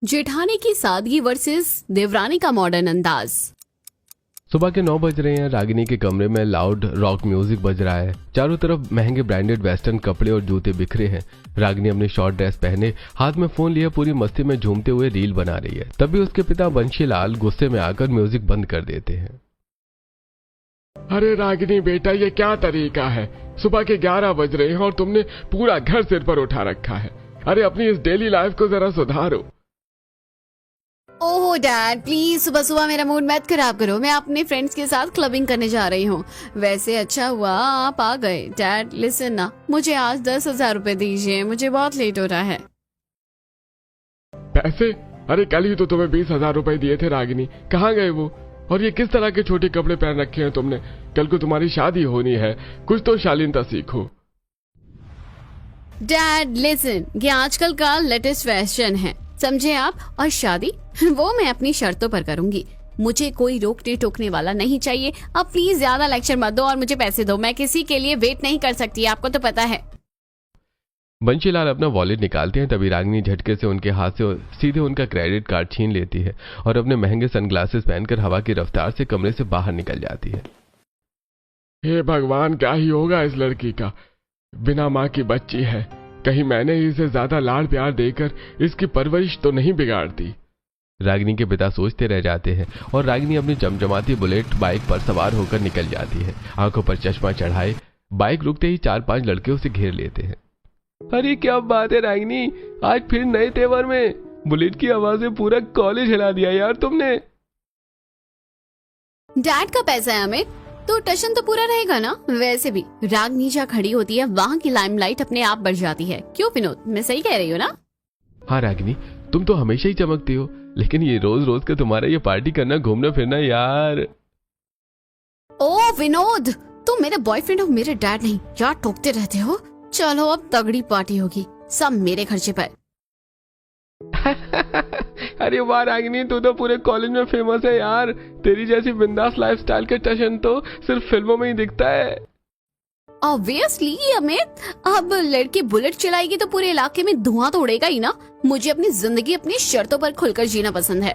जेठानी की सादगी वर्सेस देवरानी का मॉडर्न अंदाज। सुबह के 9 बज रहे हैं। रागिनी के कमरे में लाउड रॉक म्यूजिक बज रहा है। चारों तरफ महंगे ब्रांडेड वेस्टर्न कपड़े और जूते बिखरे हैं। रागिनी अपनी शॉर्ट ड्रेस पहने हाथ में फोन लिए पूरी मस्ती में झूमते हुए रील बना रही है। तभी उसके पिता बंशीलाल गुस्से में आकर म्यूजिक बंद कर देते हैं। अरे रागिनी बेटा, ये क्या तरीका है? सुबह के 11 बज रहे हैं और तुमने पूरा घर सिर पर उठा रखा है। अरे अपनी इस डेली लाइफ को जरा सुधारो। ओह डैड, प्लीज सुबह सुबह मेरा मूड मत खराब करो। मैं अपने फ्रेंड्स के साथ क्लबिंग करने जा रही हूँ। वैसे अच्छा हुआ आप आ गए। डैड लिसन ना, मुझे आज 10,000 रुपए दीजिए, मुझे बहुत लेट हो रहा है। पैसे? अरे कल ही तो तुम्हें 20,000 रुपए दिए थे रागिनी, कहाँ गए वो? और ये किस तरह के छोटे कपड़े पहन रखे हैं तुमने? कल को तुम्हारी शादी होनी है, कुछ तो शालीनता सीखो। डैड लिसन, ये आजकल का लेटेस्ट फैशन है, समझे आप? और शादी वो मैं अपनी शर्तों पर करूंगी। मुझे कोई रोकने टोकने वाला नहीं चाहिए। अब प्लीज ज्यादा लेक्चर मत दो और मुझे पैसे दो। मैं किसी के लिए वेट नहीं कर सकती, आपको तो पता है। बंशीलाल अपना वॉलेट निकालते हैं। तभी रागिनी झटके से उनके हाथ से सीधे उनका क्रेडिट कार्ड छीन लेती है और अपने महंगे सनग्लासेस पहनकर हवा की रफ्तार से कमरे से बाहर निकल जाती है। हे भगवान, क्या ही होगा इस लड़की का? बिना माँ की बच्ची है, कहीं मैंने इसे ज्यादा लाड़ प्यार देकर इसकी परवरिश तो नहीं बिगाड़ दी। रागिनी के पिता सोचते रह जाते हैं और रागिनी अपनी चमचमाती बुलेट बाइक पर सवार होकर निकल जाती है। आंखों पर चश्मा चढ़ाए बाइक रुकते ही 4-5 लड़के उसे घेर लेते हैं। अरे क्या बात है रागिनी, आज फिर नए तेवर में। बुलेट की आवाज से पूरा कॉलेज हिला दिया यार तुमने। डैड का पैसा है अमित, तो टशन तो पूरा रहेगा ना। वैसे भी रागिनी जहाँ खड़ी होती है वहाँ की लाइमलाइट अपने आप बढ़ जाती है। क्यों विनोद, मैं सही कह रही हूँ ना? हाँ रागिनी, तुम तो हमेशा ही चमकती हो, लेकिन ये रोज रोज का तुम्हारा ये पार्टी करना, घूमना फिरना यार। ओ विनोद, तुम मेरे बॉयफ्रेंड हो, मेरे डैड नहीं। क्या टोकते रहते हो? चलो अब तगड़ी पार्टी होगी, सब मेरे खर्चे पर। अरे वाह रागिनी, तू तो पूरे कॉलेज में फेमस है यार। तेरी जैसी बिंदास लाइफस्टाइल के टशन तो सिर्फ फिल्मों में ही दिखता है। ऑब्वियसली अमित, अब लड़की बुलेट चलाएगी तो पूरे इलाके में धुआं तो उड़ेगा ही ना। मुझे अपनी जिंदगी अपनी शर्तों पर खुलकर जीना पसंद है।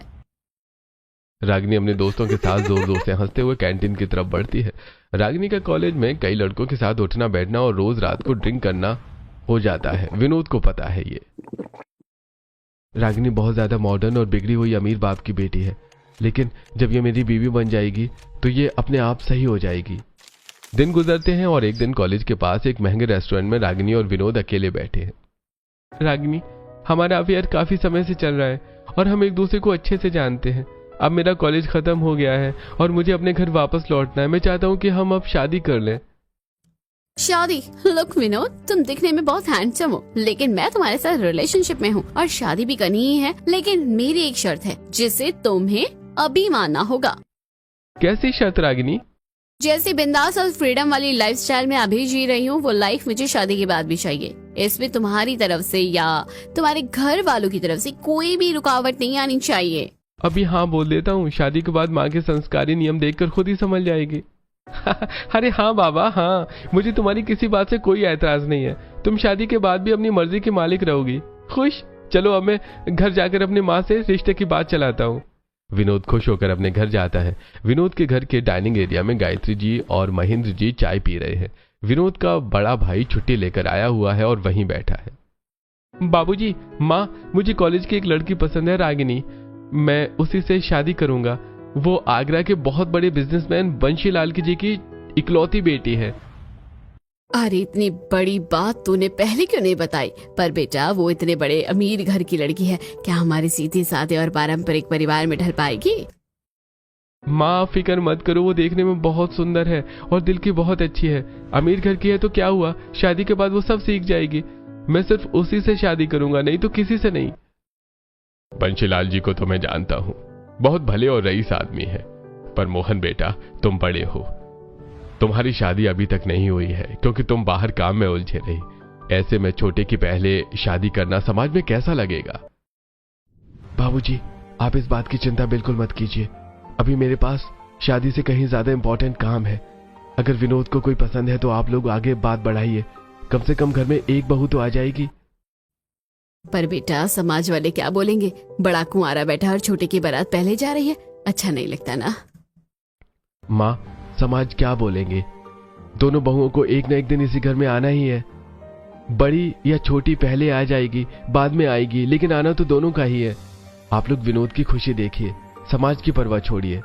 रागिनी अपने दोस्तों के साथ जोर जोर से हंसते हुए कैंटीन की तरफ बढ़ती है। रागिनी का कॉलेज में कई लड़कों के साथ उठना बैठना और रोज रात को ड्रिंक करना हो जाता है। विनोद को पता है ये। रागिनी बहुत ज्यादा मॉडर्न और बिगड़ी हुई अमीर बाप की बेटी है, लेकिन जब ये मेरी बीवी बन जाएगी तो ये अपने आप सही हो जाएगी। दिन गुजरते हैं और एक दिन कॉलेज के पास एक महंगे रेस्टोरेंट में रागिनी और विनोद अकेले बैठे हैं। रागिनी, हमारा अफेयर काफी समय से चल रहा है और हम एक दूसरे को अच्छे से जानते हैं। अब मेरा कॉलेज खत्म हो गया है और मुझे अपने घर वापस लौटना है। मैं चाहता हूँ कि हम अब शादी कर लें। शादी? लुक विनोद, तुम दिखने में बहुत हैंडसम हो, लेकिन मैं तुम्हारे साथ रिलेशनशिप में हूँ और शादी भी करनी ही है। लेकिन मेरी एक शर्त है जिसे तुम्हें अभी मानना होगा। कैसी शर्त रागिनी? जैसी बिंदास और फ्रीडम वाली लाइफस्टाइल में अभी जी रही हूँ, वो लाइफ मुझे शादी के बाद भी चाहिए। इसमें तुम्हारी तरफ से या तुम्हारे घर वालों की तरफ से कोई भी रुकावट नहीं आनी चाहिए। अभी हाँ बोल देता हूँ, शादी के बाद माँ के संस्कारी नियम देखकर खुद ही समझ जाएगी। अरे हाँ बाबा हाँ, मुझे तुम्हारी किसी बात से कोई ऐतराज नहीं है। तुम शादी के बाद भी अपनी मर्जी की मालिक रहोगी। खुश? चलो अब मैं घर जाकर अपनी माँ से रिश्ते की बात चलाता हूँ। विनोद खुश होकर अपने घर जाता है। विनोद के घर के डाइनिंग एरिया में गायत्री जी और महेंद्र जी चाय पी रहे हैं। विनोद का बड़ा भाई छुट्टी लेकर आया हुआ है और वहीं बैठा है। बाबूजी, माँ, मुझे कॉलेज की एक लड़की पसंद है रागिनी, मैं उसी से शादी करूंगा। वो आगरा के बहुत बड़े बिजनेसमैन बंशीलाल जी की इकलौती बेटी है। अरे इतनी बड़ी बात तूने पहले क्यों नहीं बताई? पर बेटा, वो इतने बड़े अमीर घर की लड़की है, क्या हमारे सीधे साधे और पारंपरिक परिवार में ढल पाएगी? माँ फिक्र मत करो, वो देखने में बहुत सुंदर है और दिल की बहुत अच्छी है। अमीर घर की है तो क्या हुआ, शादी के बाद वो सब सीख जाएगी। मैं सिर्फ उसी से शादी करूंगा, नहीं तो किसी से नहीं। बंशीलाल जी को तो मैं जानता हूँ, बहुत भले और रईस आदमी है, पर मोहन बेटा तुम बड़े हो, तुम्हारी शादी अभी तक नहीं हुई है क्योंकि तुम बाहर काम में उलझे रही। ऐसे में छोटे की पहले शादी करना समाज में कैसा लगेगा? बाबूजी, आप इस बात की चिंता बिल्कुल मत कीजिए। अभी मेरे पास शादी से कहीं ज्यादा इंपॉर्टेंट काम है। अगर विनोद को कोई पसंद है तो आप लोग आगे बात बढ़ाइए, कम से कम घर में एक बहू तो आ जाएगी। पर बेटा समाज वाले क्या बोलेंगे, बड़ा कुंवारा बैठा और छोटे की बारात पहले जा रही है, अच्छा नहीं लगता ना। माँ, समाज क्या बोलेंगे, दोनों बहुओं को एक न एक दिन इसी घर में आना ही है। बड़ी या छोटी पहले आ जाएगी, बाद में आएगी, लेकिन आना तो दोनों का ही है। आप लोग विनोद की खुशी देखिए, समाज की परवाह छोड़िए।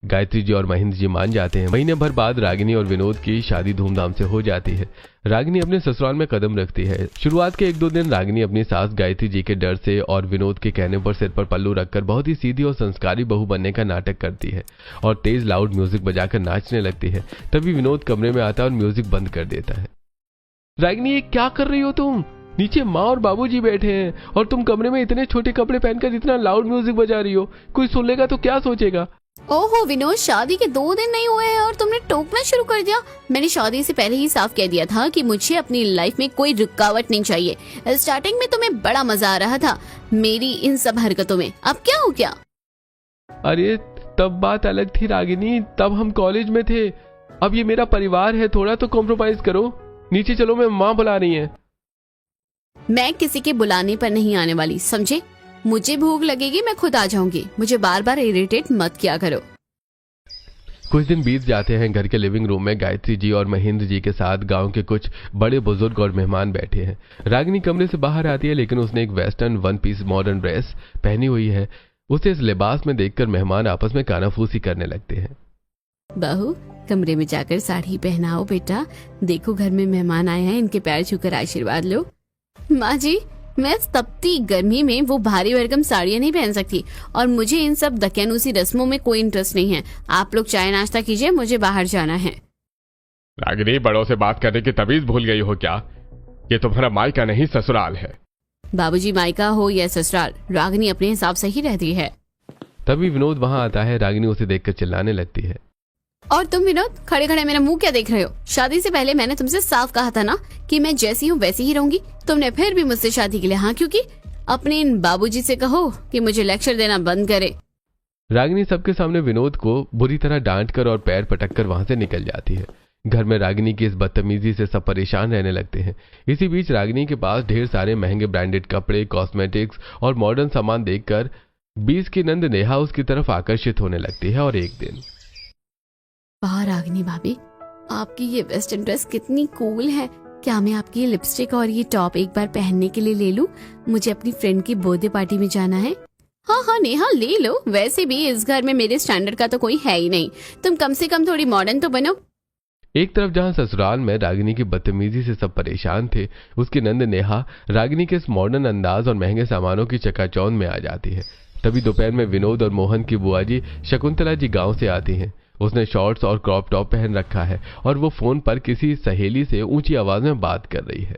गायत्री जी और महेंद्र जी मान जाते हैं। महीने भर बाद रागिनी और विनोद की शादी धूमधाम से हो जाती है। रागिनी अपने ससुराल में कदम रखती है। शुरुआत के 1-2 दिन रागिनी अपनी सास गायत्री जी के डर से और विनोद के कहने पर सिर पर पल्लू रखकर बहुत ही सीधी और संस्कारी बहू बनने का नाटक करती है और तेज लाउड म्यूजिक बजाकर नाचने लगती है। तभी विनोद कमरे में आता है और म्यूजिक बंद कर देता है। रागिनी, ये क्या कर रही हो तुम? नीचे माँ और बाबूजी बैठे हैं और तुम कमरे में इतने छोटे कपड़े पहनकर इतना लाउड म्यूजिक बजा रही हो, कोई सुन लेगा तो क्या सोचेगा? ओहो विनोद, शादी के 2 दिन नहीं हुए हैं और तुमने टोकना शुरू कर दिया। मैंने शादी से पहले ही साफ कह दिया था कि मुझे अपनी लाइफ में कोई रुकावट नहीं चाहिए। स्टार्टिंग में तुम्हें बड़ा मजा आ रहा था मेरी इन सब हरकतों में, अब क्या हो गया? अरे तब बात अलग थी रागिनी, तब हम कॉलेज में थे। अब ये मेरा परिवार है, थोड़ा तो कॉम्प्रोमाइज करो। नीचे चलो, मैं माँ बुला रही है। मैं किसी के बुलाने पर नहीं आने वाली, समझे? मुझे भूख लगेगी, मैं खुद आ जाऊंगी। मुझे बार बार इरिटेट मत किया करो। कुछ दिन बीत जाते हैं। घर के लिविंग रूम में गायत्री जी और महेंद्र जी के साथ गांव के कुछ बड़े बुजुर्ग और मेहमान बैठे हैं। रागिनी कमरे से बाहर आती है, लेकिन उसने एक वेस्टर्न 1 पीस मॉडर्न ड्रेस पहनी हुई है। उसे इस लिबास में देखकर मेहमान आपस में कानाफूसी करने लगते हैं। बहू, कमरे में जाकर साड़ी पहनाओ बेटा। देखो घर में मेहमान आए हैं, इनके पैर छूकर आशीर्वाद लो। माँ जी, मैं तपती गर्मी में वो भारी भरकम साड़ियाँ नहीं पहन सकती और मुझे इन सब दकियानूसी रस्मों में कोई इंटरेस्ट नहीं है। आप लोग चाय नाश्ता कीजिए, मुझे बाहर जाना है। रागिनी, बड़ों से बात करने की तमीज भूल गई हो क्या? ये तुम्हारा मायका नहीं ससुराल है। बाबूजी, मायका हो या ससुराल, रागिनी अपने हिसाब से ही रहती है। तभी विनोद वहां आता है। रागिनी उसे देखकर चिल्लाने लगती है। और तुम विनोद, खड़े खड़े मेरा मुंह क्या देख रहे हो? शादी से पहले मैंने तुमसे साफ कहा था ना कि मैं जैसी हूँ वैसी ही रहूंगी। तुमने फिर भी मुझसे शादी के लिए हाँ क्यों की? अपने इन बाबूजी से कहो कि मुझे लेक्चर देना बंद करे। रागिनी सबके सामने विनोद को बुरी तरह डांटकर और पैर पटककर वहां से निकल जाती है। घर में रागिनी की इस बदतमीजी से सब परेशान रहने लगते हैं। इसी बीच रागिनी के पास ढेर सारे महंगे ब्रांडेड कपड़े, कॉस्मेटिक्स और मॉडर्न सामान देखकर 20 की नंद नेहा उसकी तरफ आकर्षित होने लगती है। और एक दिन, वाह रागिनी भाभी, आपकी ये वेस्टर्न ड्रेस कितनी कूल है। क्या मैं आपकी ये लिपस्टिक और ये टॉप एक बार पहनने के लिए ले लूं? मुझे अपनी फ्रेंड की बर्थडे पार्टी में जाना है। हाँ हाँ नेहा, ले लो। वैसे भी इस घर में मेरे स्टैंडर्ड का तो कोई है ही नहीं, तुम कम से कम थोड़ी मॉडर्न तो बनो। एक तरफ जहां ससुराल में रागिनी की बदतमीजी से सब परेशान थे, उसकी नंद नेहा रागिनी के इस मॉडर्न अंदाज और महंगे सामानों की चकाचौंध में आ जाती है। तभी दोपहर में विनोद और मोहन की बुआ जी शकुंतला जी गांव से आती हैं। उसने शॉर्ट्स और क्रॉप टॉप पहन रखा है और वो फोन पर किसी सहेली से ऊंची आवाज में बात कर रही है।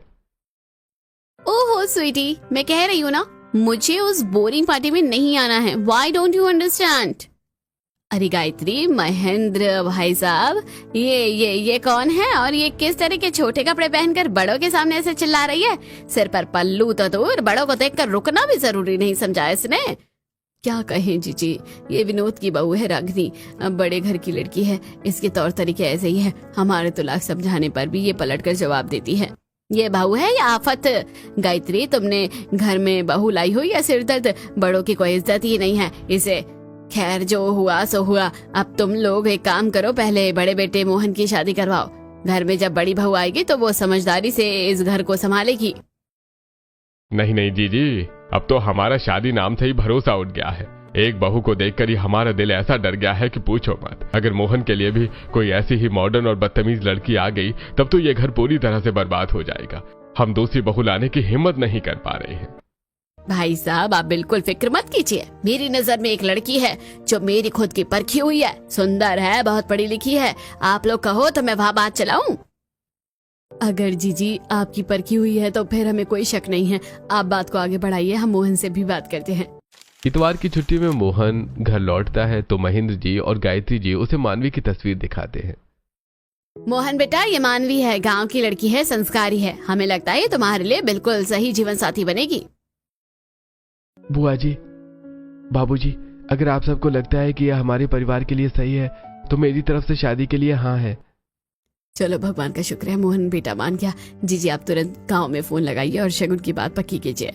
ओहो स्वीटी, मैं कह रही हूँ ना, मुझे उस बोरिंग पार्टी में नहीं आना है। Why don't you understand? अरे गायत्री, महेंद्र भाई साहब, ये कौन है और ये किस तरह के छोटे कपड़े पहनकर बड़ों के सामने ऐसे चिल्ला रही है? सिर पर पल्लू तो दूर, बड़ों को देखकर रुकना भी जरूरी नहीं समझा इसने। क्या कहें जीजी, ये विनोद की बहू है रागिनी, बड़े घर की लड़की है। इसके तौर तरीके ऐसे ही है, हमारे तो लाख समझाने पर भी ये पलटकर जवाब देती है। ये बहू है या आफत? गायत्री, तुमने घर में बहू लाई हो या सिरदर्द? बड़ों की कोई इज्जत ही नहीं है इसे। खैर, जो हुआ सो हुआ। अब तुम लोग एक काम करो, पहले बड़े बेटे मोहन की शादी करवाओ। घर में जब बड़ी बहू आएगी तो वो समझदारी से इस घर को संभालेगी। नहीं नहीं जीजी, अब तो हमारा शादी नाम से ही भरोसा उठ गया है। एक बहू को देखकर ही हमारा दिल ऐसा डर गया है कि पूछो मत। अगर मोहन के लिए भी कोई ऐसी ही मॉडर्न और बदतमीज लड़की आ गई तब तो ये घर पूरी तरह से बर्बाद हो जाएगा। हम दूसरी बहू लाने की हिम्मत नहीं कर पा रहे हैं। भाई साहब, आप बिल्कुल फिक्र मत कीजिए। मेरी नजर में एक लड़की है जो मेरी खुद की परखी हुई है, सुंदर है, बहुत पढ़ी लिखी है। आप लोग कहो तो मैं वहाँ बात चलाऊं। अगर जीजी आपकी परखी हुई है तो फिर हमें कोई शक नहीं है। आप बात को आगे बढ़ाइए, हम मोहन से भी बात करते हैं। इतवार की छुट्टी में मोहन घर लौटता है तो महेंद्र जी और गायत्री जी उसे मानवी की तस्वीर दिखाते हैं। मोहन बेटा, ये मानवी है, गांव की लड़की है, संस्कारी है। हमें लगता है ये तुम्हारे लिए बिल्कुल सही जीवन साथी बनेगी। बुआ जी, बाबूजी, अगर आप सबको लगता है कि यह हमारे परिवार के लिए सही है तो मेरी तरफ से शादी के लिए हाँ है। चलो भगवान का शुक्र है, मोहन बेटा मान गया। जीजी आप तुरंत गांव में फोन लगाइए और शगुन की बात पक्की कीजिए।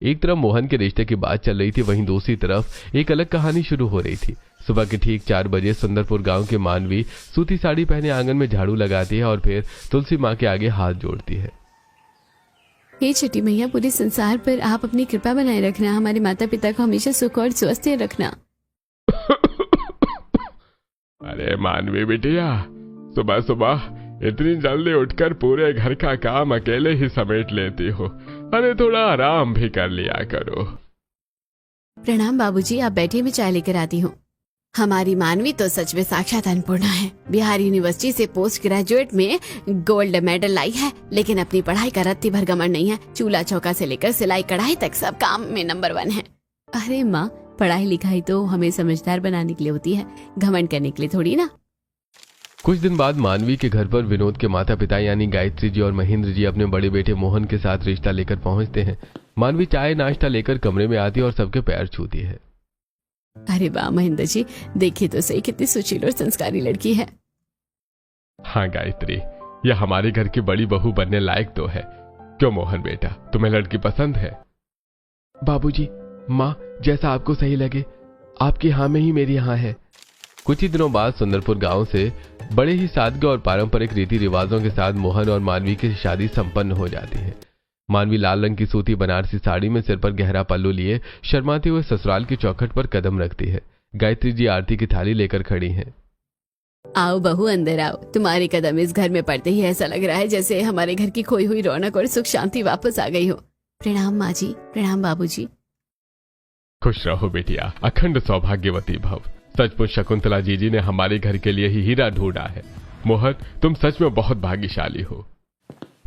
एक तरफ मोहन के रिश्ते की बात चल रही थी, वहीं दूसरी तरफ एक अलग कहानी शुरू हो रही थी। सुबह के ठीक 4 बजे सुंदरपुर गांव के मानवी सूती साड़ी पहने आंगन में झाड़ू लगाती है और फिर तुलसी माँ के आगे हाथ जोड़ती है। हे छठी मैया, पूरे संसार पर आप अपनी कृपा बनाए रखना, हमारे माता पिता को हमेशा सुख और स्वस्थ रखना। अरे मानवी बिटिया, सुबह सुबह इतनी जल्दी उठकर पूरे घर का काम अकेले ही समेट लेती हो। अरे थोड़ा आराम भी कर लिया करो। प्रणाम बाबूजी, आप बैठिए, मैं चाय लेकर आती हूँ। हमारी मानवी तो सच में साक्षात अन्नपूर्णा है। बिहार यूनिवर्सिटी से पोस्ट ग्रेजुएट में गोल्ड मेडल लाई है, लेकिन अपनी पढ़ाई का रत्ती भर घमंड नहीं है। चूल्हा चौका से लेकर सिलाई कढ़ाई तक सब काम में नंबर 1 है। अरे माँ, पढ़ाई लिखाई तो हमें समझदार बनाने के लिए होती है, घमंड करने के लिए थोड़ी ना। कुछ दिन बाद मानवी के घर पर विनोद के माता पिता यानी गायत्री जी और महेंद्र जी अपने बड़े बेटे मोहन के साथ रिश्ता लेकर पहुंचते हैं। मानवी चाय नाश्ता लेकर कमरे में आती है और सबके पैर छूती है। अरे वाह महेंद्र जी, देखिए तो सही, कितनी सुशील और संस्कारी लड़की है। हाँ गायत्री, यह हमारे घर की बड़ी बहू बनने लायक तो है। क्यों मोहन बेटा, तुम्हें लड़की पसंद है? बाबूजी, माँ, जैसा आपको सही लगे, आपकी हाँ में ही मेरी हाँ है। कुछ ही दिनों बाद सुंदरपुर गांव से बड़े ही सादगी और पारंपरिक रीति रिवाजों के साथ मोहन और मानवी की शादी संपन्न हो जाती है। मानवी लाल रंग की सूती बनारसी साड़ी में सिर पर गहरा पल्लू लिए शर्माते हुए ससुराल की चौखट पर कदम रखती है। गायत्री जी आरती की थाली लेकर खड़ी हैं। आओ बहू, अंदर आओ। तुम्हारे कदम इस घर में पड़ते ही ऐसा लग रहा है जैसे हमारे घर की खोई हुई रौनक और सुख शांति वापस आ गई हो। प्रणाम माँ जी, प्रणाम बाबूजी। खुश रहो बेटिया, अखंड सौभाग्यवती भव। सचमुच शकुंतला जीजी ने हमारे घर के लिए ही हीरा ढूंढा है। मोहन, तुम सच में बहुत भाग्यशाली हो।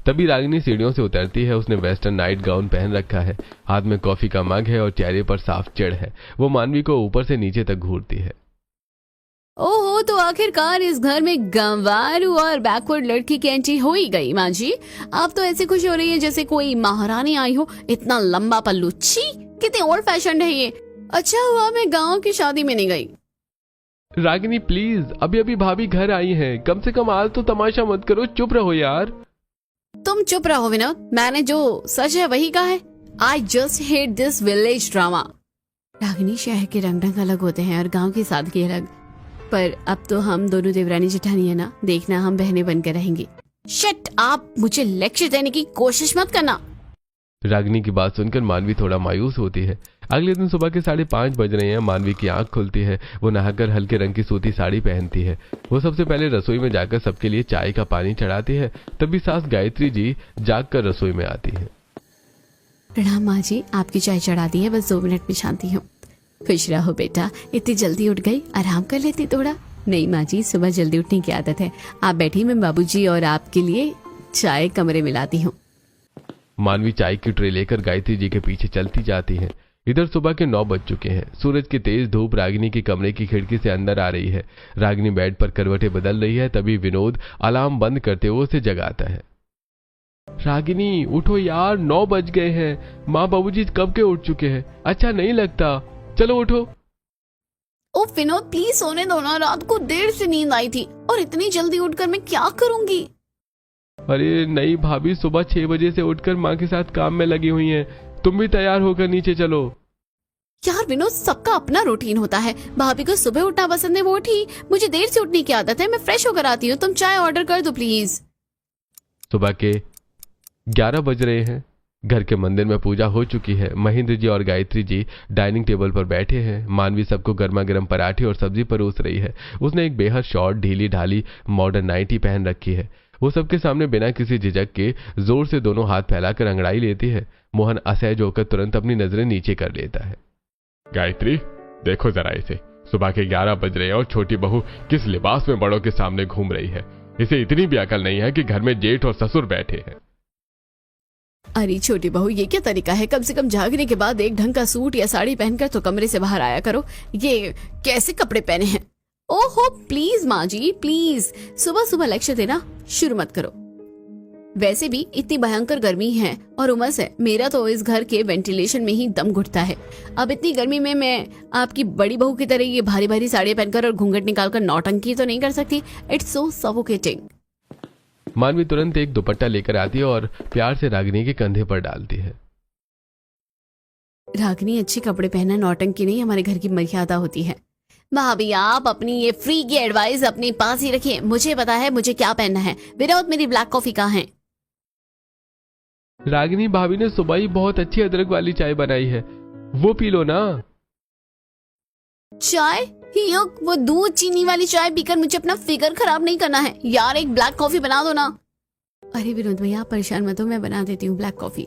तभी रागिनी सीढ़ियों से उतरती है। उसने वेस्टर्न नाइट गाउन पहन रखा है, हाथ में कॉफी का मग है और चेहरे पर साफ चिढ़ है। वो मानवी को ऊपर से नीचे तक घूरती है। ओहो, तो आखिरकार इस घर में गंवारू और बैकवर्ड लड़की की एंट्री हो ही गई। माँ जी, आप तो ऐसे खुश हो रही है जैसे कोई महारानी आई हो। इतना लंबा पल्लू, छी, कितने ओल्ड फैशन है ये। अच्छा हुआ मैं गाँव की शादी में नहीं गई। रागिनी प्लीज, अभी अभी भाभी घर आई हैं, कम से कम आज तो तमाशा मत करो, चुप रहो यार। तुम चुप रहो विनोद, मैंने जो सच है वही कहा है। I just hate this village drama. Ragini, शहर के रंग ढंग अलग होते हैं और गांव की सादगी अलग, पर अब तो हम दोनों देवरानी जेठानी है ना, देखना हम बहनें बनकर रहेंगी। शिट, आप मुझे लेक्चर देने की कोशिश मत करना। रागिनी की बात सुनकर मानवी थोड़ा मायूस होती है। अगले दिन सुबह के 5:30 बज रहे हैं। मानवी की आंख खुलती है। वो नहाकर हल्के रंग की सूती साड़ी पहनती है। वो सबसे पहले रसोई में जाकर सबके लिए चाय का पानी चढ़ाती है। तभी सास गायत्री जी जागकर रसोई में आती है। प्रणाम माँ जी, आपकी चाय चढ़ा दी है, बस 2 मिनट में शांति हूँ। खुश रहो बेटा, इतनी जल्दी उठ गई, आराम कर लेती थोड़ा। नहीं माँ जी, सुबह जल्दी उठने की आदत है। आप बैठी, मैं बाबूजी और आपके लिए चाय कमरे में लाती हूँ। मानवी चाय की ट्रे लेकर गायत्री जी के पीछे चलती जाती है। इधर सुबह के 9 बज चुके हैं। सूरज की तेज धूप रागिनी के कमरे की खिड़की से अंदर आ रही है। रागिनी बेड पर करवटें बदल रही है। तभी विनोद अलार्म बंद करते हुए उसे जगाता है। रागिनी उठो यार, 9 बज गए हैं। माँ बाबूजी कब के उठ चुके हैं, अच्छा नहीं लगता, चलो उठो। ओ विनोद, प्लीज सोने दो ना, रात को देर से नींद आई थी और इतनी जल्दी उठकर मैं क्या करूंगी। अरे नहीं भाभी, सुबह 6 बजे से उठकर माँ के साथ काम में लगी हुई हैं। तुम भी तैयार होकर नीचे चलो। यार विनोद, सबका अपना रूटीन होता है। भाभी को सुबह उठना पसंद है, वो उठी। मुझे देर से उठने की आदत है, मैं फ्रेश होकर आती हूँ। तुम चाय ऑर्डर कर दो प्लीज। सुबह के 11 बज रहे हैं। घर के मंदिर में पूजा हो चुकी है। महेंद्र जी और गायत्री जी डाइनिंग टेबल पर बैठे हैं। मानवी सबको गर्मा गर्म पराठे और सब्जी परोस रही है। उसने एक बेहद शॉर्ट ढीली ढाली मॉडर्न नाइटी पहन रखी है। वो सबके सामने बिना किसी झिझक के जोर से दोनों हाथ फैलाकर अंगड़ाई लेती है। मोहन असहज होकर तुरंत अपनी नजरें नीचे कर लेता है। गायत्री, देखो जरा इसे, सुबह के 11 बज रहे हैं और छोटी बहू किस लिबास में बड़ों के सामने घूम रही है। इसे इतनी भी अकल नहीं है कि घर में जेठ और ससुर बैठे हैं। अरे छोटी बहू, ये क्या तरीका है? कम से कम जागने के बाद एक ढंग का सूट या साड़ी पहनकर तो कमरे से बाहर आया करो। ये कैसे कपड़े पहने हैं? ओहो प्लीज माँ जी, प्लीज सुबह सुबह लेक्चर देना शुरू मत करो। वैसे भी इतनी भयंकर गर्मी है और उमस है, मेरा तो इस घर के वेंटिलेशन में ही दम घुटता है। अब इतनी गर्मी में मैं आपकी बड़ी बहू की तरह ये भारी भारी साड़ी पहनकर और घूंघट निकालकर नौटंकी तो नहीं कर सकती। It's so suffocating. मानवी तुरंत एक दुपट्टा लेकर आती है और प्यार से रागिनी के कंधे पर डालती है। रागिनी, अच्छे कपड़े पहनना नौटंकी नहीं, हमारे घर की मर्यादा होती है। भाभी, आप अपनी ये फ्री की एडवाइस अपने पास ही रखिए, मुझे पता है मुझे क्या पहनना है। विनोद, मेरी ब्लैक कॉफी कहाँ है? रागिनी, भाभी ने सुबह ही बहुत अच्छी अदरक वाली चाय बनाई है, वो पी लो ना। चाय? युक, वो दूध चीनी वाली चाय पीकर मुझे अपना फिगर खराब नहीं करना है यार, एक ब्लैक कॉफी बना दो ना। अरे विनोद भैया, आप परेशान मत हो, मैं बना देती हूँ ब्लैक कॉफी।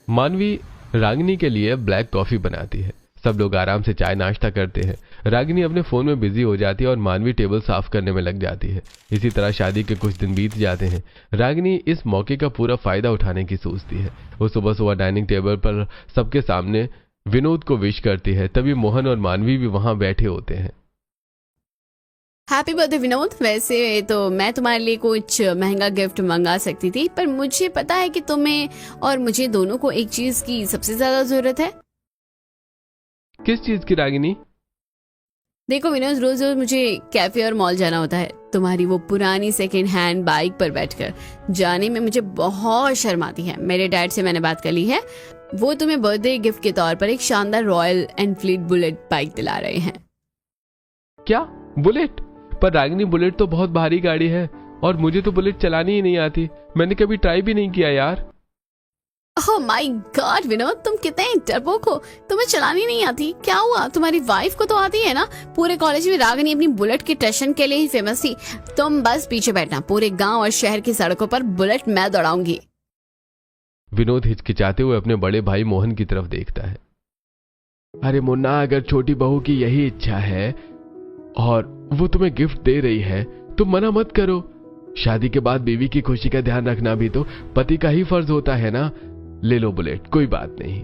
मानवी रागिनी के लिए ब्लैक कॉफी बनाती है। सब लोग आराम से चाय नाश्ता करते हैं। रागिनी अपने फोन में बिजी हो जाती है और मानवी टेबल साफ करने में लग जाती है। इसी तरह शादी के कुछ दिन बीत जाते हैं। रागिनी इस मौके का पूरा फायदा उठाने की सोचती है। वो सुबह सुबह डाइनिंग टेबल पर सबके सामने विनोद को विश करती है। तभी मोहन और मानवी भी वहां बैठे होते हैं। Happy birthday Vinod. वैसे तो मैं तुम्हारे लिए कुछ महंगा गिफ्ट मंगा सकती थी, पर मुझे पता है कि तुम्हें और मुझे दोनों को एक चीज की सबसे ज्यादा जरूरत है। किस चीज की रागिनी? देखो विनोद, रोज रोज मुझे कैफे और मॉल जाना होता है। तुम्हारी वो पुरानी सेकेंड हैंड बाइक पर बैठकर जाने में मुझे बहुत शर्म आती है। मेरे डैड से मैंने बात कर ली है, वो तुम्हें बर्थडे गिफ्ट के तौर पर एक शानदार रॉयल एनफील्ड बुलेट बाइक दिला रहे हैं। क्या बुलेट? पर रागिनी, बुलेट तो बहुत भारी गाड़ी है और मुझे तो बुलेट चलानी ही नहीं आती। मैंने कभी ट्राई भी नहीं किया यार। ओह माय गॉड विनोद, तुम कितने डरपोक हो, तुम्हें चलानी नहीं आती? क्या हुआ, तुम्हारी वाइफ को तो आती है ना। पूरे कॉलेज में रागिनी अपनी बुलेट के टशन के लिए ही फेमस थी। तुम बस पीछे बैठना, पूरे गांव और शहर की सड़कों पर बुलेट मैं दौड़ाऊंगी। विनोद हिचकिचाते हुए अपने बड़े भाई मोहन की तरफ देखता है। अरे मुन्ना, अगर छोटी बहू की यही इच्छा है और वो तुम्हें गिफ्ट दे रही है तो मना मत करो। शादी के बाद बीवी की खुशी का ध्यान रखना भी तो पति का ही फर्ज होता है ना। ले लो बुलेट, कोई बात नहीं।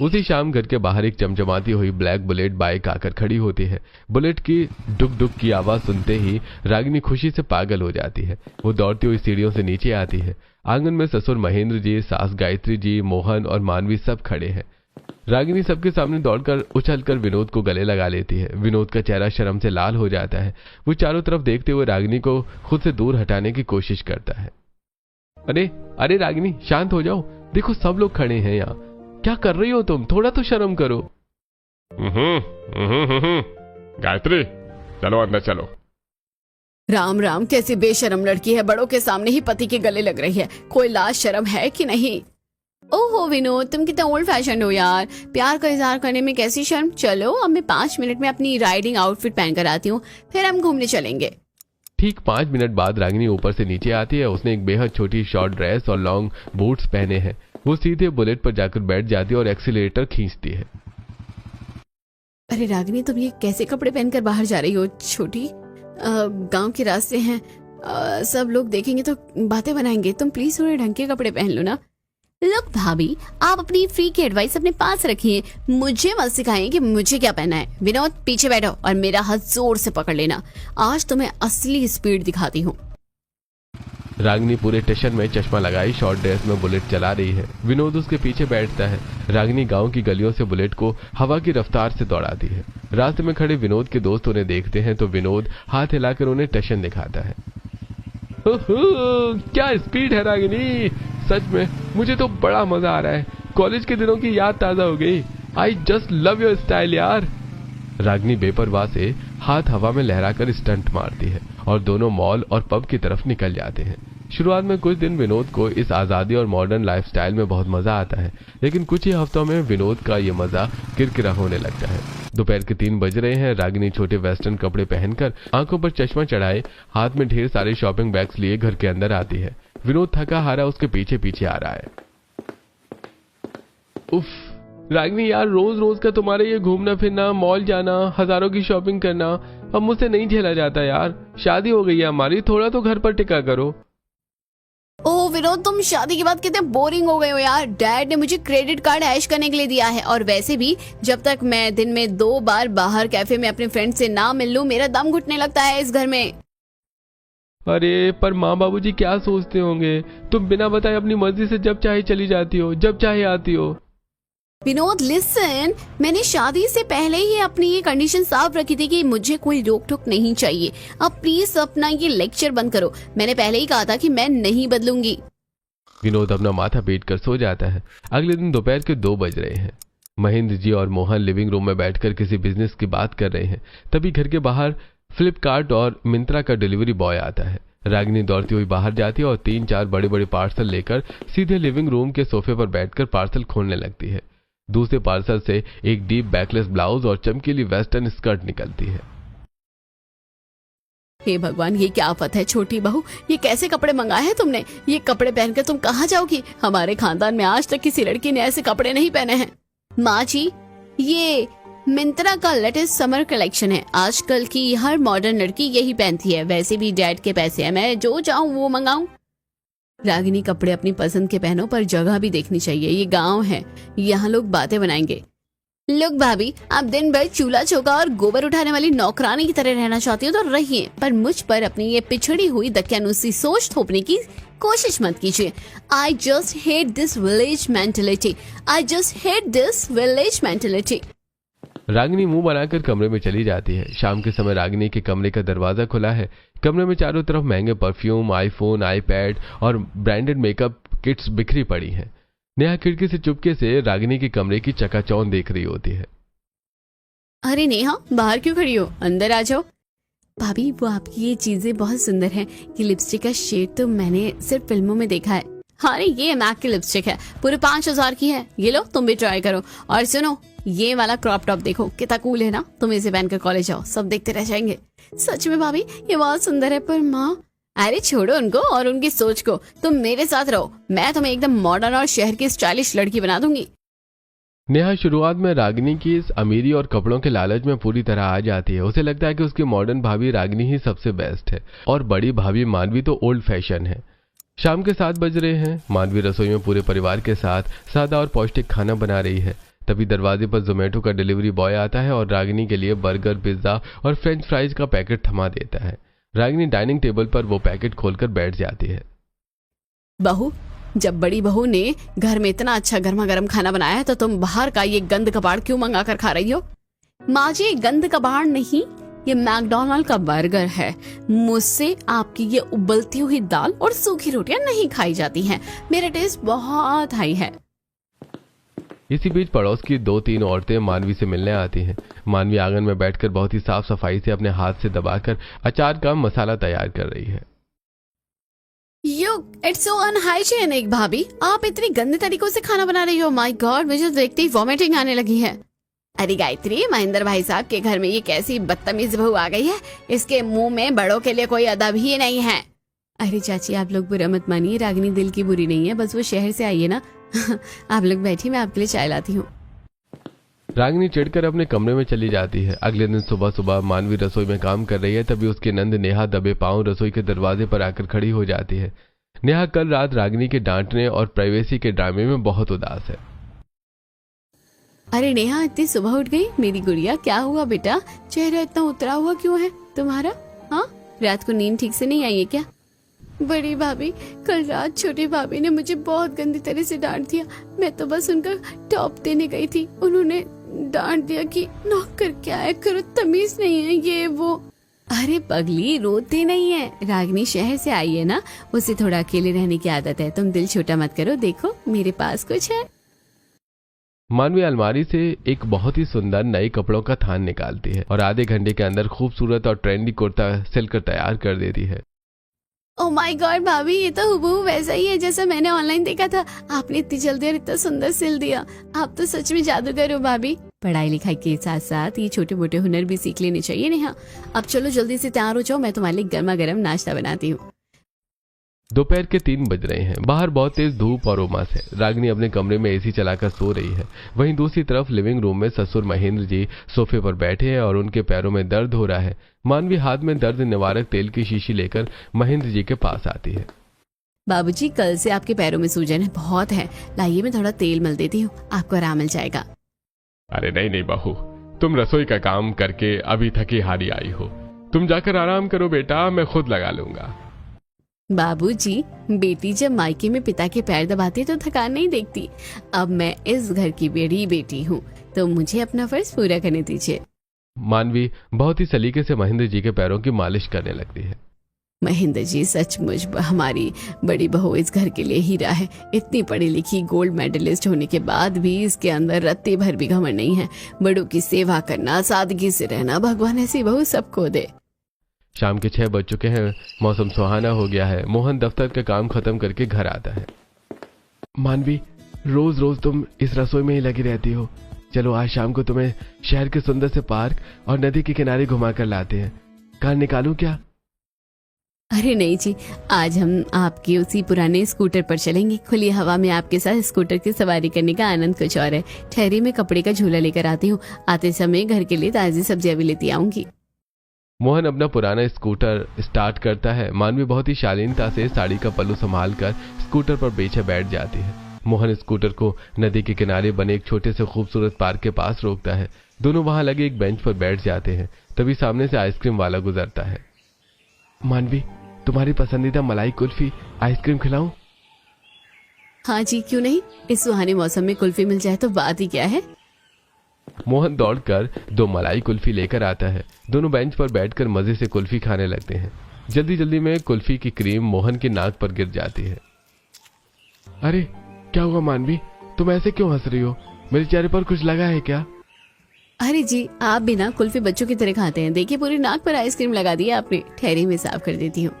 उसी शाम घर के बाहर एक चमचमाती हुई ब्लैक बुलेट बाइक आकर खड़ी होती है। बुलेट की डुक डुक की आवाज सुनते ही रागिनी खुशी से पागल हो जाती है। वो दौड़ती हुई सीढ़ियों से नीचे आती है। आंगन में ससुर महेंद्र जी, सास गायत्री जी, मोहन और मानवी सब खड़े हैं। रागिनी सबके सामने दौड़कर उछलकर विनोद को गले लगा लेती है। विनोद का चेहरा शर्म से लाल हो जाता है। वो चारों तरफ देखते हुए रागिनी को खुद से दूर हटाने की कोशिश करता है। अरे अरे रागिनी, शांत हो जाओ, देखो सब लोग खड़े हैं यहाँ। क्या कर रही हो तुम? थोड़ा तो शर्म करो। गायत्री, चलो अंदर चलो। राम राम, कैसी बेशरम लड़की है, बड़ों के सामने ही पति के गले लग रही है। कोई लाज शर्म है कि नहीं? ओहो विनोद, तुम कितना ओल्ड फैशन हो यार, प्यार का इजहार करने में कैसी शर्म। चलो अब मैं 5 मिनट में अपनी राइडिंग आउटफिट पहन कर आती हूँ, फिर हम घूमने चलेंगे। ठीक 5 मिनट बाद रागिनी ऊपर से नीचे आती है। उसने एक बेहद छोटी शॉर्ट ड्रेस और लॉन्ग बूट्स पहने हैं। वो सीधे बुलेट पर जाकर बैठ जाती है और एक्सीलरेटर खींचती है। अरे रागिनी, तुम ये कैसे कपड़े पहनकर बाहर जा रही हो? छोटी, गांव के रास्ते हैं, सब लोग देखेंगे तो बातें बनाएंगे। तुम प्लीज थोड़े ढंग के कपड़े पहन लो ना। लुक भाभी, आप अपनी फ्री की एडवाइस अपने पास रखिए, मुझे मत सिखाइए कि मुझे क्या पहनना है। विनोद, पीछे बैठो और मेरा हाथ जोर से पकड़ लेना, आज तुम्हें असली स्पीड दिखाती हूँ। रागिनी पूरे स्टेशन में चश्मा लगाई शॉर्ट ड्रेस में बुलेट चला रही है। विनोद उसके पीछे बैठता है। रागिनी गांव की गलियों से बुलेट को हवा की रफ्तार से दौड़ाती है। रास्ते में खड़े विनोद के दोस्त उन्हें देखते हैं तो विनोद हाथ हिलाकर उन्हें स्टेशन दिखाता है। क्या स्पीड है रागिनी, सच में मुझे तो बड़ा मजा आ रहा है। कॉलेज के दिनों की याद ताजा हो गई। I just love your style यार। रागिनी बेपरवाह से हाथ हवा में लहराकर स्टंट मारती है और दोनों मॉल और पब की तरफ निकल जाते हैं। शुरुआत में कुछ दिन विनोद को इस आजादी और मॉडर्न लाइफस्टाइल में बहुत मजा आता है, लेकिन कुछ ही हफ्तों में विनोद का ये मजा किरकिरा होने लगता है। दोपहर के 3 बज रहे हैं। रागिनी छोटे वेस्टर्न कपड़े पहनकर, आंखों पर चश्मा चढ़ाए, हाथ में ढेर सारे शॉपिंग बैग्स लिए घर के अंदर आती है। विनोद थका हारा उसके पीछे पीछे आ रहा है। उफ रागिनी यार, रोज रोज का तुम्हारे ये घूमना फिरना, मॉल जाना, हजारों की शॉपिंग करना अब मुझसे नहीं झेला जाता यार। शादी हो गई है हमारी, थोड़ा तो घर पर टिका करो। ओह विनोद, तुम शादी के बाद कितने बोरिंग हो गए हो यार। डैड ने मुझे क्रेडिट कार्ड ऐश करने के लिए दिया है, और वैसे भी जब तक मैं दिन में 2 बार बाहर कैफे में अपने फ्रेंड से ना मिल लूं, मेरा दम घुटने लगता है इस घर में। अरे पर माँ बाबूजी क्या सोचते होंगे? तुम बिना बताए अपनी मर्जी से जब चाहे चली जाती हो, जब चाहे आती हो। विनोद लिसन, मैंने शादी से पहले ही अपनी ये कंडीशन साफ रखी थी कि मुझे कोई रोक टोक नहीं चाहिए। अब प्लीज अपना ये लेक्चर बंद करो। मैंने पहले ही कहा था कि मैं नहीं बदलूंगी। विनोद अपना माथा पीट कर सो जाता है। अगले दिन दोपहर के 2 बज रहे हैं। महेंद्र जी और मोहन लिविंग रूम में बैठकर किसी बिजनेस की बात कर रहे हैं। तभी घर के बाहर फ्लिपकार्ट और मिंत्रा का डिलीवरी बॉय आता है। रागिनी दौड़ती हुई बाहर जाती है और 3-4 बड़े बड़े पार्सल लेकर सीधे लिविंग रूम के सोफे पर बैठकर पार्सल खोलने लगती है। दूसरे पार्सल से एक डीप बैकलेस ब्लाउज और चमकीली वेस्टर्न स्कर्ट निकलती है। हे भगवान, ये क्या आफत है छोटी बहू, ये कैसे कपड़े मंगाए हैं तुमने? ये कपड़े पहनकर तुम कहाँ जाओगी? हमारे खानदान में आज तक किसी लड़की ने ऐसे कपड़े नहीं पहने हैं। माँ जी, ये मिंत्रा का लेटेस्ट समर कलेक्शन है। आजकल की हर मॉडर्न लड़की यही पहनती है। वैसे भी डैड के पैसे हैं, मैं जो चाहूँ वो मंगाऊं। रागिनी, कपड़े अपनी पसंद के पहनो, पर जगह भी देखनी चाहिए। ये गांव है, यहाँ लोग बातें बनाएंगे। लोग भाभी, आप दिन भर चूल्हा चौका और गोबर उठाने वाली नौकरानी की तरह रहना चाहती हो तो रहिए, पर मुझ पर अपनी ये पिछड़ी हुई दकियानुसी सोच थोपने की कोशिश मत कीजिए। I just hate this village mentality. I just hate this village mentality. Ragini मुंह बनाकर कमरे में चली जाती है। शाम के समय रागिनी के कमरे का दरवाजा खुला है। कमरे में चारों तरफ महंगे परफ्यूम, आईफोन, आईपैड और ब्रांडेड मेकअप किट्स बिखरी पड़ी हैं। नेहा खिड़की से चुपके से रागिनी के कमरे की चकाचौंध देख रही होती है। अरे नेहा, बाहर क्यों खड़ी हो? अंदर आ जाओ। भाभी, वो आपकी ये चीजें बहुत सुंदर हैं। ये लिपस्टिक का शेड तो मैंने सिर्फ फिल्मों में देखा है। अरे ये मैक की लिपस्टिक है, पूरे 5000 की है। ये लो, तुम भी ट्राई करो। और सुनो, ये वाला क्रॉप टॉप देखो, कितना कूल है ना। तुम इसे पहनकर कॉलेज जाओ, सब देखते रह जाएंगे। सच में भाभी, ये बहुत सुंदर है। पर माँ, अरे छोड़ो उनको और उनकी सोच को, तुम मेरे साथ रहो। मैं तुम्हें एकदम मॉडर्न और शहर की स्टाइलिश लड़की बना दूंगी। नेहा शुरुआत में रागिनी की इस अमीरी और कपड़ों के लालच में पूरी तरह आ जाती है। उसे लगता है कि उसकी मॉडर्न भाभी रागिनी ही सबसे बेस्ट है और बड़ी भाभी मानवी तो ओल्ड फैशन है। शाम के 7 बज रहे हैं। मानवी रसोई में पूरे परिवार के साथ सादा और पौष्टिक खाना बना रही है। तभी दरवाजे पर जोमेटो का डिलीवरी बॉय आता है और रागिनी के लिए बर्गर, पिज्जा और फ्रेंच फ्राइज का पैकेट थमा देता है। रागिनी डाइनिंग टेबल पर वो पैकेट खोलकर बैठ जाती है। बहू, जब बड़ी बहू ने घर में इतना अच्छा गर्मा गर्म खाना बनाया है तो तुम बाहर का ये गंद कबाड़ क्यों मंगा कर खा रही हो? माँ जी, गंद कबाड़ नहीं, ये मैकडोनाल्ड का बर्गर है। मुझसे आपकी ये उबलती हुई दाल और सूखी रोटियां नहीं खाई जाती हैं। मेरा टेस्ट बहुत हाई है। इसी बीच पड़ोस की 2-3 औरतें मानवी से मिलने आती हैं। मानवी आंगन में बैठकर बहुत ही साफ सफाई से अपने हाथ से दबाकर अचार का मसाला तैयार कर रही है। इट्स सो अनहाइजीनिक भाभी, आप इतनी गंदे तरीकों से खाना बना रही हो। माय गॉड, मुझे देखते ही वॉमिटिंग आने लगी है। अरे गायत्री, महेंद्र भाई साहब के घर में ये कैसी बदतमीज बहू आ गई है? इसके मुंह में बड़ों के लिए कोई अदब ही नहीं है। अरे चाची, आप लोग बुरा मत मानिए, रागिनी दिल की बुरी नहीं है, बस वो शहर से आई है ना। आप लोग बैठिए, मैं आपके लिए चाय लाती हूँ। रागिनी चिढ़कर अपने कमरे में चली जाती है। अगले दिन सुबह सुबह मानवी रसोई में काम कर रही है। तभी उसकी नंद नेहा दबे पांव रसोई के दरवाजे पर आकर खड़ी हो जाती है। नेहा कल रात रागिनी के डांटने और प्राइवेसी के ड्रामे में बहुत उदास है। अरे नेहा, इतनी सुबह उठ गई? मेरी गुड़िया, क्या हुआ बेटा? चेहरा इतना उतरा हुआ क्यों है तुम्हारा? हाँ, रात को नींद ठीक से नहीं आई है क्या? बड़ी भाभी, कल रात छोटी भाभी ने मुझे बहुत गंदी तरह से डांट दिया। मैं तो बस उनका टॉप देने गई थी, उन्होंने डांट दिया कि नौकर क्या है, करो, तमीज नहीं है, ये वो। अरे पगली, रोते नहीं है। रागिनी शहर से आई है ना, उसे थोड़ा अकेले रहने की आदत है। तुम दिल छोटा मत करो, देखो मेरे पास कुछ है। मानवी अलमारी से एक बहुत ही सुंदर नए कपड़ों का थान निकालती है और आधे घंटे के अंदर खूबसूरत और ट्रेंडी कुर्ता सिलकर तैयार कर देती है। ओह माय गॉड भाभी, ये तो हुबहू वैसा ही है जैसा मैंने ऑनलाइन देखा था। आपने इतनी जल्दी और इतना सुंदर सिल दिया। आप तो सच में जादूगर हो भाभी। पढ़ाई लिखाई के साथ साथ ये छोटे मोटे हुनर भी सीख लेने चाहिए नेहा। अब चलो जल्दी से तैयार हो जाओ, मैं तुम्हारे लिए गर्मा गर्म नाश्ता बनाती हूँ। दोपहर के 3 बज रहे हैं। बाहर बहुत तेज धूप और उमस है। रागिनी अपने कमरे में एसी चलाकर सो रही है। वहीं दूसरी तरफ लिविंग रूम में ससुर महेंद्र जी सोफे पर बैठे हैं और उनके पैरों में दर्द हो रहा है। मानवी हाथ में दर्द निवारक तेल की शीशी लेकर महेंद्र जी के पास आती है। बाबूजी, कल से आपके पैरों में सूजन है, बहुत है। लाइए, मैं थोड़ा तेल मल देती हूँ, आपको आराम मिल जाएगा। अरे नहीं नहीं बहू, तुम रसोई का काम करके अभी थकी हारी आई हो। तुम जाकर आराम करो बेटा, मैं खुद लगा लूंगा। बाबूजी, बेटी जब मायके में पिता के पैर दबाती है तो थकान नहीं देखती। अब मैं इस घर की बड़ी बेटी हूँ, तो मुझे अपना फर्ज पूरा करने दीजिए। मानवी बहुत ही सलीके से महेंद्र जी के पैरों की मालिश करने लगती है। महेंद्र जी सचमुच हमारी बड़ी बहू इस घर के लिए हीरा है। इतनी पढ़ी लिखी गोल्ड मेडलिस्ट होने के बाद भी इसके अंदर रत्ती भर भी घमंड नहीं है। बड़ों की सेवा करना, सादगी से रहना, भगवान ऐसी बहू सबको दे। शाम के 6 बज चुके हैं। मौसम सुहाना हो गया है। मोहन दफ्तर का काम खत्म करके घर आता है। मानवी, रोज रोज तुम इस रसोई में ही लगी रहती हो। चलो आज शाम को तुम्हें शहर के सुंदर से पार्क और नदी के किनारे घुमा कर लाते हैं। कार निकालूं क्या? अरे नहीं जी, आज हम आपके उसी पुराने स्कूटर पर चलेंगे। खुली हवा में आपके साथ स्कूटर की सवारी करने का आनंद कुछ और है। ठहरी में कपड़े का झूला लेकर आती हूँ। आते समय घर के लिए ताजी सब्जियां भी लेती आऊंगी। मोहन अपना पुराना स्कूटर स्टार्ट करता है। मानवी बहुत ही शालीनता से साड़ी का पल्लू संभाल कर स्कूटर पर पीछे बैठ जाती है। मोहन स्कूटर को नदी के किनारे बने एक छोटे से खूबसूरत पार्क के पास रोकता है। दोनों वहां लगे एक बेंच पर बैठ जाते हैं। तभी सामने से आइसक्रीम वाला गुजरता है। मानवी, तुम्हारी पसंदीदा मलाई कुल्फी आइसक्रीम खिलाऊं? हाँ जी, क्यों नहीं। इस सुहाने मौसम में कुल्फी मिल जाए तो बात ही क्या है। मोहन दौड़कर 2 मलाई कुल्फी लेकर आता है। दोनों बेंच पर बैठकर मजे से कुल्फी खाने लगते हैं। जल्दी जल्दी में कुल्फी की क्रीम मोहन की नाक पर गिर जाती है। अरे क्या हुआ मानवी, तुम ऐसे क्यों हंस रही हो? मेरे चेहरे पर कुछ लगा है क्या? अरे जी, आप भी ना कुल्फी बच्चों की तरह खाते हैं। देखिए पूरी नाक पर आइसक्रीम लगा दी है आपने। ठहरी में साफ कर देती हूँ।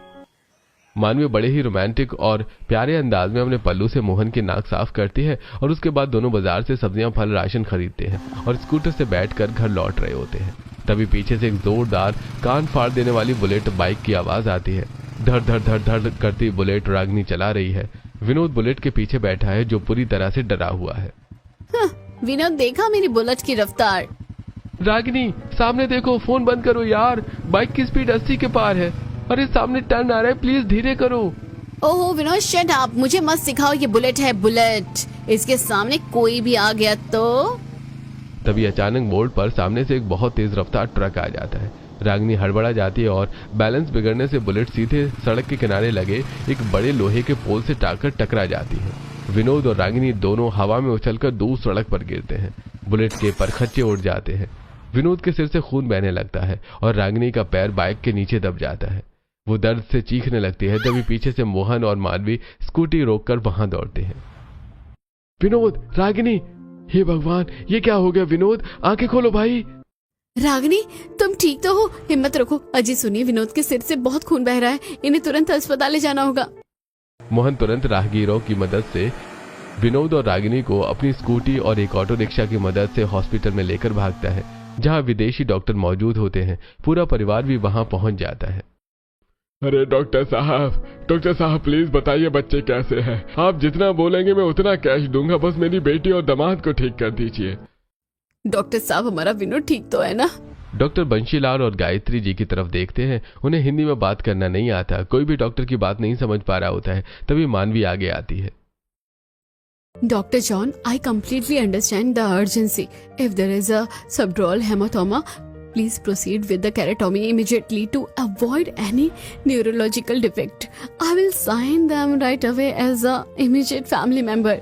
मानवी बड़े ही रोमांटिक और प्यारे अंदाज में अपने पल्लू से मोहन की नाक साफ करती है और उसके बाद दोनों बाजार से सब्जियां, फल, राशन खरीदते हैं और स्कूटर से बैठकर घर लौट रहे होते हैं। तभी पीछे से एक जोरदार कान फाड़ देने वाली बुलेट बाइक की आवाज आती है। धड़ धड़ धड़ धड़ करती बुलेट रागिनी चला रही है। विनोद बुलेट के पीछे बैठा है जो पूरी तरह से डरा हुआ है। विनोद, देखा मेरी बुलेट की रफ्तार? रागिनी, सामने देखो, फोन बंद करो यार। बाइक की स्पीड 80 के पार है। अरे सामने टर्न आ रहा है, प्लीज धीरे करो। ओहो विनोद, शट अप। मुझे मत सिखाओ, ये बुलेट है बुलेट। इसके सामने कोई भी आ गया तो? तभी अचानक मोड़ पर सामने से एक बहुत तेज रफ्तार ट्रक आ जाता है। रागिनी हड़बड़ा जाती है और बैलेंस बिगड़ने से बुलेट सीधे सड़क के किनारे लगे एक बड़े लोहे के पोल से टकरा जाती है। विनोद और रागिनी दोनों हवा में उछलकर दूर सड़क पर गिरते हैं। बुलेट के परखच्चे उड़ जाते हैं। विनोद के सिर से खून बहने लगता है और रागिनी का पैर बाइक के नीचे दब जाता है। वो दर्द से चीखने लगती है। तभी पीछे से मोहन और मानवी स्कूटी रोककर वहां दौड़ते हैं। विनोद, रागिनी, हे भगवान, ये क्या हो गया? विनोद, आंखें खोलो भाई। रागिनी, तुम ठीक तो हो? हिम्मत रखो। अजी सुनिए, विनोद के सिर से बहुत खून बह रहा है। इन्हें तुरंत अस्पताल ले जाना होगा। मोहन तुरंत राहगीरों की मदद से विनोद और रागिनी को अपनी स्कूटी और एक ऑटो रिक्शा की मदद से हॉस्पिटल में लेकर भागता है, जहां विदेशी डॉक्टर मौजूद होते हैं। पूरा परिवार भी वहां पहुंच जाता है। अरे डॉक्टर साहब प्लीज बताइए बच्चे कैसे हैं? आप जितना बोलेंगे मैं उतना कैश दूंगा। बस मेरी बेटी और दामाद को ठीक कर दीजिए। डॉक्टर साहब, हमारा विनोद ठीक तो है ना? डॉक्टर बंशीलाल और गायत्री जी की तरफ देखते हैं। उन्हें हिंदी में बात करना नहीं आता। कोई भी डॉक्टर की बात नहीं समझ पा रहा होता है। तभी मानवी आगे आती है। Dr. John, I completely understand the urgency. If there is a subdural hematoma, please proceed with the keratomy immediately to avoid any neurological defect. I will sign them right away as a immediate family member.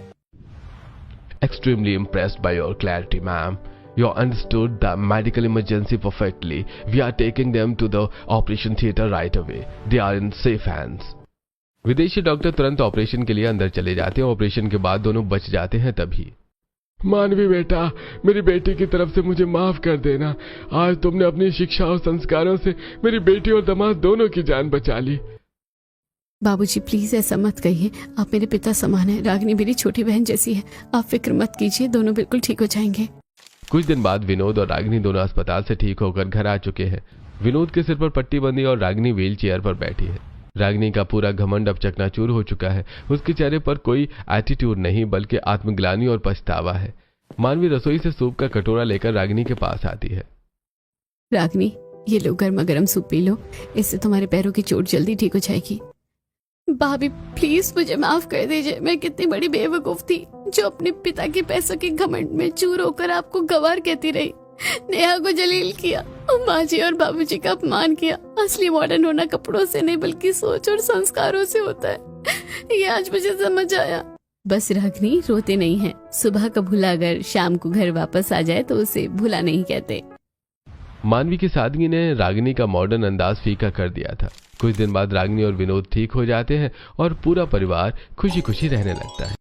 Extremely impressed by your clarity, ma'am. You understood the medical emergency perfectly. We are taking them to the operation theater right away. They are in safe hands. विदेशी doctor तुरंत operation के लिए अंदर चले जाते हैं। Operation के बाद दोनों बच जाते हैं। तभी मानवी बेटा, मेरी बेटी की तरफ से मुझे माफ कर देना। आज तुमने अपनी शिक्षा और संस्कारों से मेरी बेटी और दामाद दोनों की जान बचा ली। बाबूजी प्लीज ऐसा मत कहिए। आप मेरे पिता समान हैं। रागिनी मेरी छोटी बहन जैसी है। आप फिक्र मत कीजिए, दोनों बिल्कुल ठीक हो जाएंगे। कुछ दिन बाद विनोद और रागिनी दोनों अस्पताल से ठीक होकर घर आ चुके हैं। विनोद के सिर पर पट्टी बंदी और रागिनी व्हील चेयर पर बैठी है। रागिनी का पूरा घमंड अब चकनाचूर हो चुका है। उसके चेहरे पर कोई एटीट्यूड नहीं, बल्कि आत्मग्लानि और पछतावा है। मानवी रसोई से सूप का कटोरा लेकर रागिनी के पास आती है। रागिनी, ये लो गर्मा गर्म सूप पी लो। इससे तुम्हारे पैरों की चोट जल्दी ठीक हो जाएगी। भाभी प्लीज मुझे माफ कर दीजिए। मैं कितनी बड़ी बेवकूफ थी जो अपने पिता के पैसों के घमंड में चूर होकर आपको गवार कहती रही, नेहा को जलील किया और माँ जी और बाबूजी का अपमान किया। असली मॉडर्न होना कपड़ों से नहीं बल्कि सोच और संस्कारों से होता है। ये आज मुझे समझ आया। बस रागिनी, रोते नहीं है। सुबह का भूला अगर शाम को घर वापस आ जाए तो उसे भूला नहीं कहते। मानवी की सादगी ने रागिनी का मॉडर्न अंदाज फीका कर दिया था। कुछ दिन बाद रागिनी और विनोद ठीक हो जाते हैं और पूरा परिवार खुशी खुशी रहने लगता है।